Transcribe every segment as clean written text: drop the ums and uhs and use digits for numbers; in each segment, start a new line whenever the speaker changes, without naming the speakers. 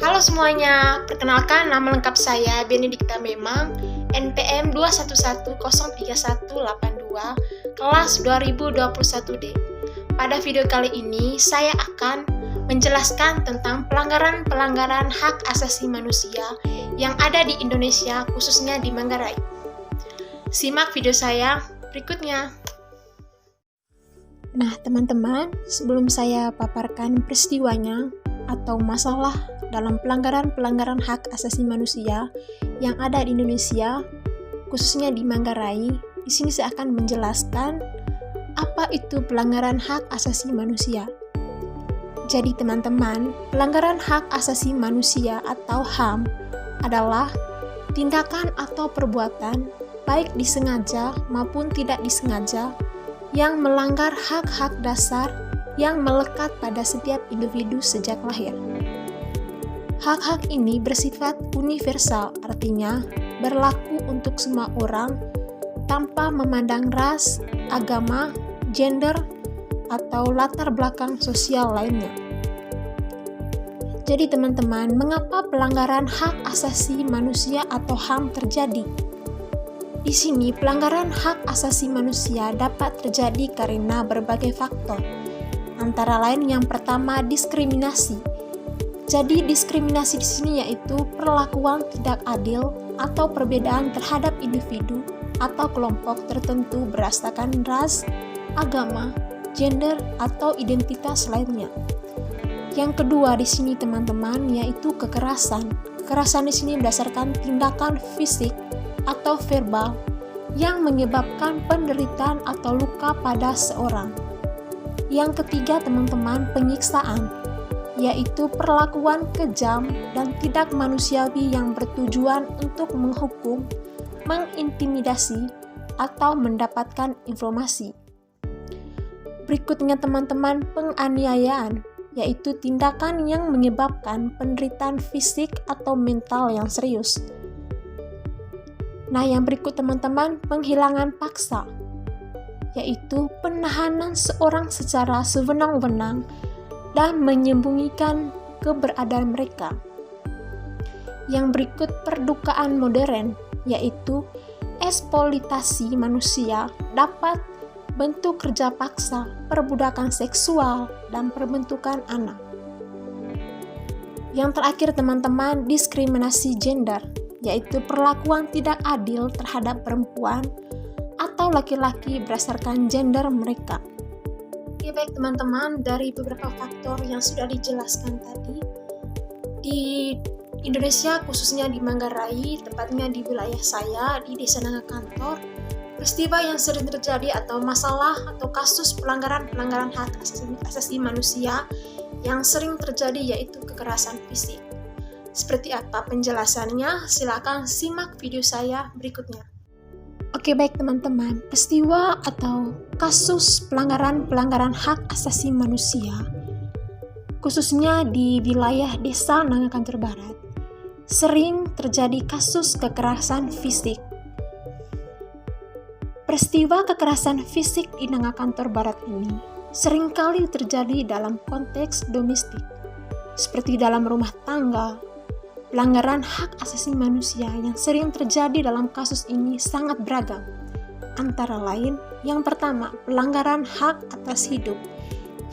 Halo semuanya, perkenalkan nama lengkap saya Benedikta Memang, NPM 211031182, kelas 2021D. Pada video kali ini, saya akan menjelaskan tentang pelanggaran-pelanggaran hak asasi manusia yang ada di Indonesia, khususnya di Manggarai. Simak video saya berikutnya.
Nah, teman-teman, sebelum saya paparkan peristiwanya atau masalah dalam pelanggaran-pelanggaran hak asasi manusia yang ada di Indonesia, khususnya di Manggarai, di sini saya akan menjelaskan apa itu pelanggaran hak asasi manusia. Jadi teman-teman, pelanggaran hak asasi manusia atau HAM adalah tindakan atau perbuatan baik disengaja maupun tidak disengaja yang melanggar hak-hak dasar yang melekat pada setiap individu sejak lahir. Hak-hak ini bersifat universal, artinya berlaku untuk semua orang tanpa memandang ras, agama, gender, atau latar belakang sosial lainnya. Jadi teman-teman, mengapa pelanggaran hak asasi manusia atau HAM terjadi? Di sini pelanggaran hak asasi manusia dapat terjadi karena berbagai faktor. Antara lain yang pertama diskriminasi. Jadi diskriminasi di sini yaitu perlakuan tidak adil atau perbedaan terhadap individu atau kelompok tertentu berdasarkan ras, agama, gender, atau identitas lainnya. Yang kedua di sini teman-teman yaitu kekerasan. Kekerasan di sini berdasarkan tindakan fisik atau verbal yang menyebabkan penderitaan atau luka pada seorang. Yang ketiga teman-teman, penyiksaan, yaitu perlakuan kejam dan tidak manusiawi yang bertujuan untuk menghukum, mengintimidasi, atau mendapatkan informasi. Berikutnya teman-teman, penganiayaan, yaitu tindakan yang menyebabkan penderitaan fisik atau mental yang serius. Nah, yang berikut teman-teman, penghilangan paksa, yaitu penahanan seorang secara sewenang-wenang dan menyembunyikan keberadaan mereka. Yang berikut perdukaan modern, yaitu eksploitasi manusia dapat bentuk kerja paksa, perbudakan seksual, dan perbentukan anak. Yang terakhir teman-teman, diskriminasi gender, yaitu perlakuan tidak adil terhadap perempuan atau laki-laki berdasarkan gender mereka.
Oke, baik teman-teman, dari beberapa faktor yang sudah dijelaskan tadi, di Indonesia khususnya di Manggarai, tepatnya di wilayah saya, di Desa Nangakantor, peristiwa yang sering terjadi atau masalah atau kasus pelanggaran hak asasi manusia yang sering terjadi yaitu kekerasan fisik. Seperti apa penjelasannya? Silakan simak video saya berikutnya.
Oke, baik teman-teman, peristiwa atau kasus pelanggaran hak asasi manusia khususnya di wilayah Desa Nangakantor Barat sering terjadi kasus kekerasan fisik. Peristiwa kekerasan fisik di Nangakantor Barat ini seringkali terjadi dalam konteks domestik, seperti dalam rumah tangga. Pelanggaran hak asasi manusia yang sering terjadi dalam kasus ini sangat beragam. Antara lain, yang pertama, pelanggaran hak atas hidup,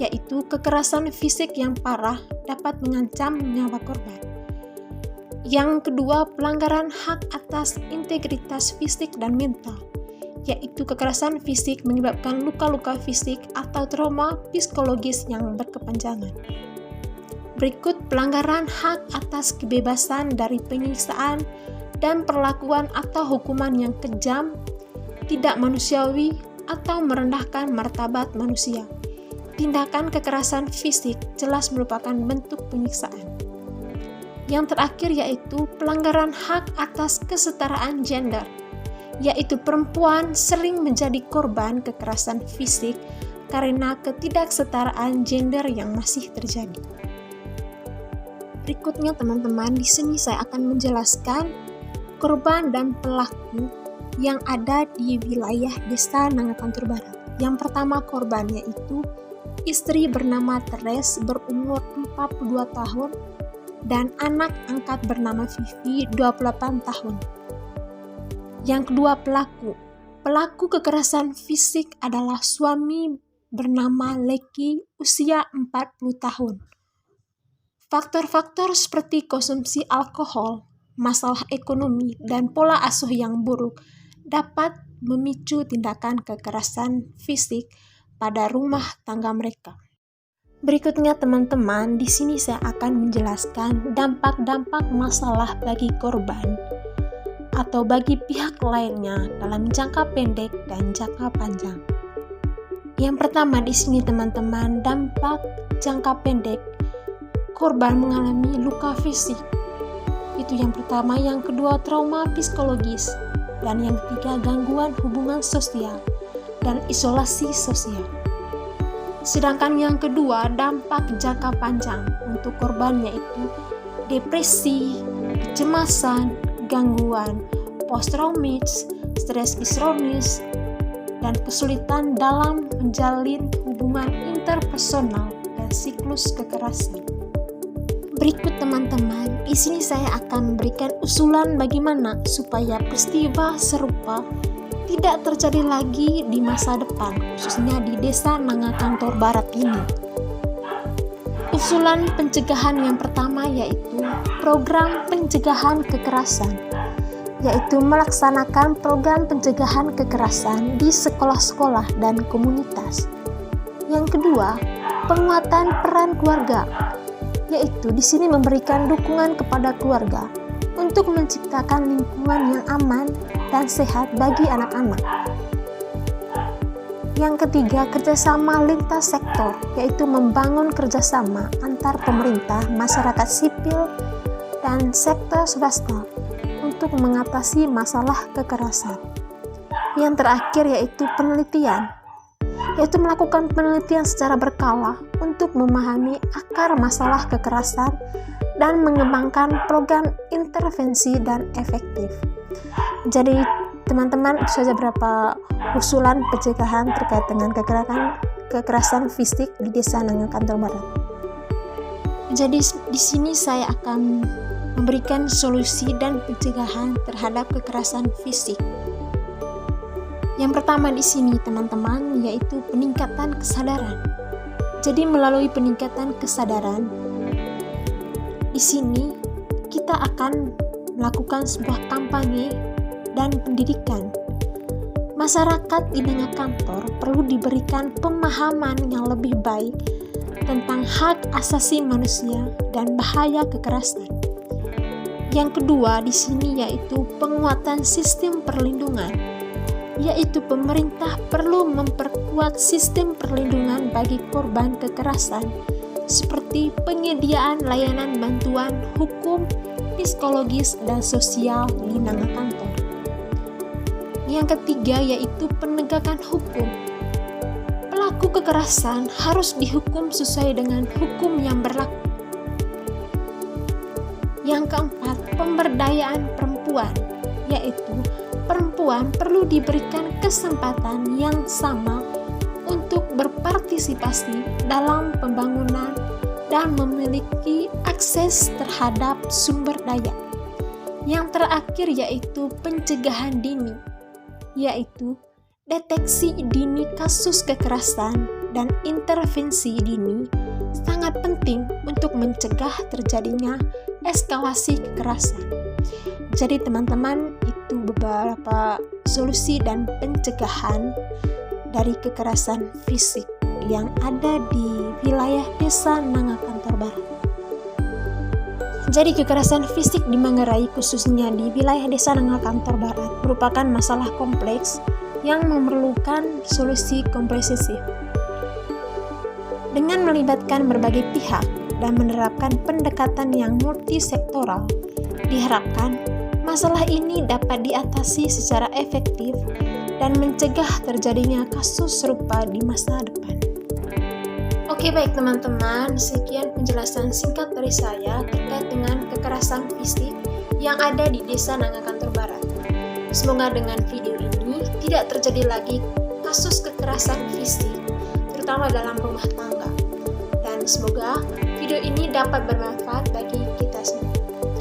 yaitu kekerasan fisik yang parah dapat mengancam nyawa korban. Yang kedua, pelanggaran hak atas integritas fisik dan mental, yaitu kekerasan fisik menyebabkan luka-luka fisik atau trauma psikologis yang berkepanjangan. Berikut pelanggaran hak atas kebebasan dari penyiksaan dan perlakuan atau hukuman yang kejam, tidak manusiawi, atau merendahkan martabat manusia. Tindakan kekerasan fisik jelas merupakan bentuk penyiksaan. Yang terakhir yaitu pelanggaran hak atas kesetaraan gender, yaitu perempuan sering menjadi korban kekerasan fisik karena ketidaksetaraan gender yang masih terjadi. Berikutnya teman-teman, di sini saya akan menjelaskan korban dan pelaku yang ada di wilayah Desa Nangakantor Barat. Yang pertama korban yaitu istri bernama Teres berumur 42 tahun dan anak angkat bernama Vivi 28 tahun. Yang kedua, pelaku kekerasan fisik adalah suami bernama Leki usia 40 tahun. Faktor-faktor seperti konsumsi alkohol, masalah ekonomi, dan pola asuh yang buruk dapat memicu tindakan kekerasan fisik pada rumah tangga mereka. Berikutnya teman-teman, di sini saya akan menjelaskan dampak-dampak masalah bagi korban atau bagi pihak lainnya dalam jangka pendek dan jangka panjang. Yang pertama di sini teman-teman, dampak jangka pendek. Korban mengalami luka fisik. Itu yang pertama. Yang kedua, trauma psikologis. Dan yang ketiga, gangguan hubungan sosial dan isolasi sosial. Sedangkan yang kedua, dampak jangka panjang untuk korban yaitu depresi, kecemasan, gangguan post-traumatis, stres kronis, dan kesulitan dalam menjalin hubungan interpersonal dan siklus kekerasan. Berikut teman-teman, di sini saya akan memberikan usulan bagaimana supaya peristiwa serupa tidak terjadi lagi di masa depan, khususnya di Desa Nangakantor Barat ini. Usulan pencegahan yang pertama yaitu program pencegahan kekerasan, yaitu melaksanakan program pencegahan kekerasan di sekolah-sekolah dan komunitas. Yang kedua, penguatan peran keluarga, yaitu di sini memberikan dukungan kepada keluarga untuk menciptakan lingkungan yang aman dan sehat bagi anak-anak. Yang ketiga, kerjasama lintas sektor, yaitu membangun kerjasama antar pemerintah, masyarakat sipil, dan sektor swasta untuk mengatasi masalah kekerasan. Yang terakhir yaitu penelitian, yaitu melakukan penelitian secara berkala untuk memahami akar masalah kekerasan dan mengembangkan program intervensi dan efektif. Jadi teman-teman, itu saja beberapa usulan pencegahan terkait dengan kekerasan fisik di Desa Nangakantor Barat. Jadi di sini saya akan memberikan solusi dan pencegahan terhadap kekerasan fisik. Yang pertama di sini teman-teman yaitu peningkatan kesadaran. Jadi melalui peningkatan kesadaran, di sini kita akan melakukan sebuah kampanye dan pendidikan. Masyarakat di Nangakantor perlu diberikan pemahaman yang lebih baik tentang hak asasi manusia dan bahaya kekerasan. Yang kedua di sini yaitu penguatan sistem perlindungan, yaitu pemerintah perlu memperkuat sistem perlindungan bagi korban kekerasan seperti penyediaan layanan bantuan hukum, psikologis, dan sosial di Nangakantor. Yang ketiga yaitu penegakan hukum. Pelaku kekerasan harus dihukum sesuai dengan hukum yang berlaku. Yang keempat, pemberdayaan perempuan, yaitu perempuan perlu diberikan kesempatan yang sama untuk berpartisipasi dalam pembangunan dan memiliki akses terhadap sumber daya. Yang terakhir yaitu pencegahan dini, yaitu deteksi dini kasus kekerasan dan intervensi dini sangat penting untuk mencegah terjadinya eskalasi kekerasan. Jadi teman-teman, itu beberapa solusi dan pencegahan dari kekerasan fisik yang ada di wilayah Desa Nangakantor Barat. Jadi kekerasan fisik di Manggarai khususnya di wilayah Desa Nangakantor Barat merupakan masalah kompleks yang memerlukan solusi komprehensif. Dengan melibatkan berbagai pihak dan menerapkan pendekatan yang multisektoral, diharapkan masalah ini dapat diatasi secara efektif dan mencegah terjadinya kasus serupa di masa depan. Oke baik teman-teman, sekian penjelasan singkat dari saya terkait dengan kekerasan fisik yang ada di Desa Nangakantor Barat. Semoga dengan video ini tidak terjadi lagi kasus kekerasan fisik, terutama dalam rumah tangga. Dan semoga video ini dapat bermanfaat bagi kita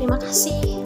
Terima kasih.